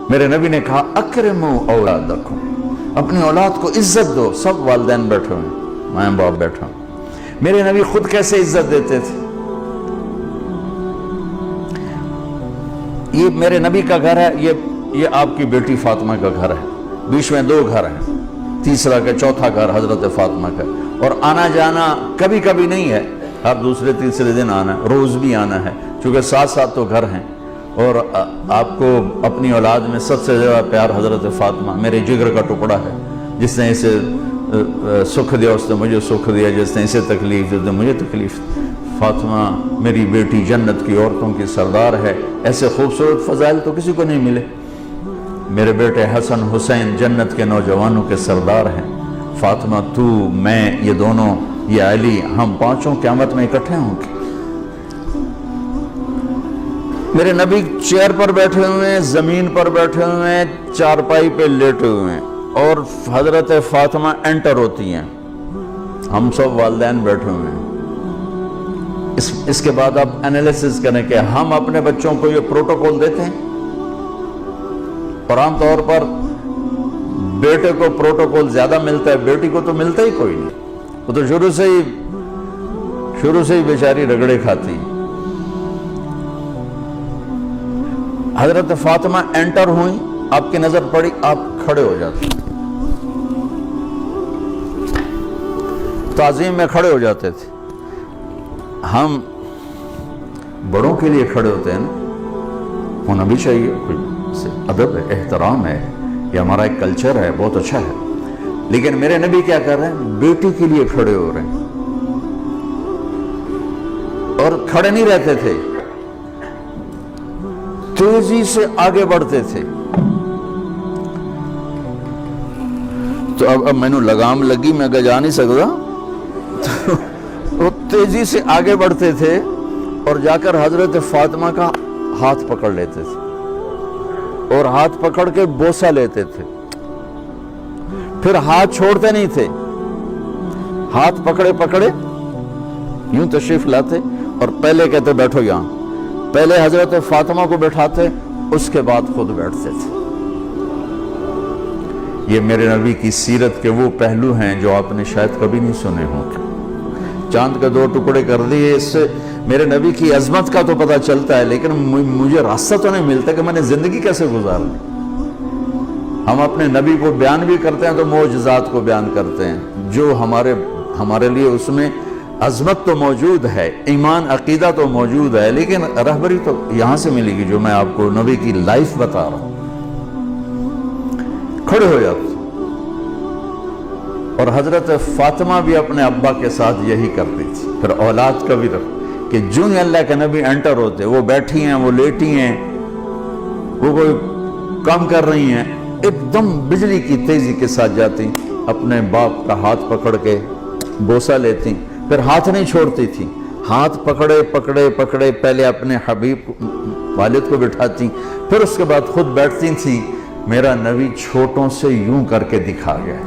میرے نبی نے کہا اکرموا اولادکم، اپنی اولاد کو عزت دو. سب والدین بیٹھے ہوئے ہیں، ماں باپ بیٹھے ہیں. میرے نبی خود کیسے عزت دیتے تھے؟ یہ میرے نبی کا گھر ہے، یہ آپ کی بیٹی فاطمہ کا گھر ہے. بیچ میں 2 گھر ہیں، تیسرا کا چوتھا گھر حضرت فاطمہ کا. اور آنا جانا کبھی کبھی نہیں ہے، ہر دوسرے تیسرے دن آنا ہے، روز بھی آنا ہے، چونکہ ساتھ ساتھ تو گھر ہیں. اور آپ کو اپنی اولاد میں سب سے زیادہ پیار حضرت فاطمہ، میرے جگر کا ٹکڑا ہے. جس نے اسے سکھ دیا اس نے مجھے سکھ دیا، جس نے اسے تکلیف دی اس نے مجھے تکلیف. فاطمہ میری بیٹی جنت کی عورتوں کی سردار ہے. ایسے خوبصورت فضائل تو کسی کو نہیں ملے. میرے بیٹے حسن حسین جنت کے نوجوانوں کے سردار ہیں. فاطمہ تو، میں، یہ دونوں، یہ علی، ہم پانچوں قیامت میں اکٹھے ہوں گے. میرے نبی چیئر پر بیٹھے ہوئے ہیں، زمین پر بیٹھے ہوئے ہیں، چارپائی پہ لیٹے ہوئے ہیں، اور حضرت فاطمہ انٹر ہوتی ہیں. ہم سب والدین بیٹھے ہوئے ہیں. اس کے بعد آپ انالیسس کریں کہ ہم اپنے بچوں کو یہ پروٹوکول دیتے ہیں. اور عام طور پر بیٹے کو پروٹوکول زیادہ ملتا ہے، بیٹی کو تو ملتا ہی کوئی نہیں. وہ تو شروع سے ہی بیچاری رگڑے کھاتی. حضرت فاطمہ انٹر ہوئیں، آپ کی نظر پڑی، آپ کھڑے ہو جاتے، تعظیم میں کھڑے ہو جاتے تھے. ہم بڑوں کے لیے کھڑے ہوتے ہیں نا، ہونا بھی چاہیے، کوئی ادب ہے، احترام ہے، یہ ہمارا ایک کلچر ہے، بہت اچھا ہے. لیکن میرے نبی کیا کر رہے ہیں؟ بیٹی کے لیے کھڑے ہو رہے ہیں. اور کھڑے نہیں رہتے تھے، تیزی سے آگے بڑھتے تھے. تو اب میں نے لگام لگی، میں جا نہیں سکتا. وہ تیزی سے آگے بڑھتے تھے اور جا کر حضرت فاطمہ کا ہاتھ پکڑ لیتے تھے، اور ہاتھ پکڑ کے بوسہ لیتے تھے. پھر ہاتھ چھوڑتے نہیں تھے، ہاتھ پکڑے پکڑے یوں تشریف لاتے، اور پہلے کہتے بیٹھو یہاں. پہلے حضرت فاطمہ کو بیٹھاتے، اس کے بعد خود بیٹھتے تھے. یہ میرے نبی کی سیرت کے وہ پہلو ہیں جو آپ نے شاید کبھی نہیں سنے ہوں گے. چاند کے 2 ٹکڑے کر دیے، اس سے میرے نبی کی عظمت کا تو پتہ چلتا ہے، لیکن مجھے راستہ تو نہیں ملتا کہ میں نے زندگی کیسے گزارنی. ہم اپنے نبی کو بیان بھی کرتے ہیں تو معجزات کو بیان کرتے ہیں، جو ہمارے لیے اس میں عظمت تو موجود ہے، ایمان عقیدہ تو موجود ہے، لیکن رہبری تو یہاں سے ملے گی جو میں آپ کو نبی کی لائف بتا رہا ہوں. کھڑے ہو جاتے. اور حضرت فاطمہ بھی اپنے ابا کے ساتھ یہی کرتی تھی. پھر اولاد کا بھی رکھ کہ جو ہی اللہ کے نبی انٹر ہوتے، وہ بیٹھی ہیں، وہ لیٹی ہیں، وہ کوئی کام کر رہی ہیں، ایک دم بجلی کی تیزی کے ساتھ جاتی، اپنے باپ کا ہاتھ پکڑ کے بوسہ لیتی. پھر ہاتھ نہیں چھوڑتی تھی، ہاتھ پکڑے پکڑے پکڑے پہلے اپنے حبیب والد کو بٹھاتی، پھر اس کے بعد خود بیٹھتی تھی. میرا نبی چھوٹوں سے یوں کر کے دکھا گیا.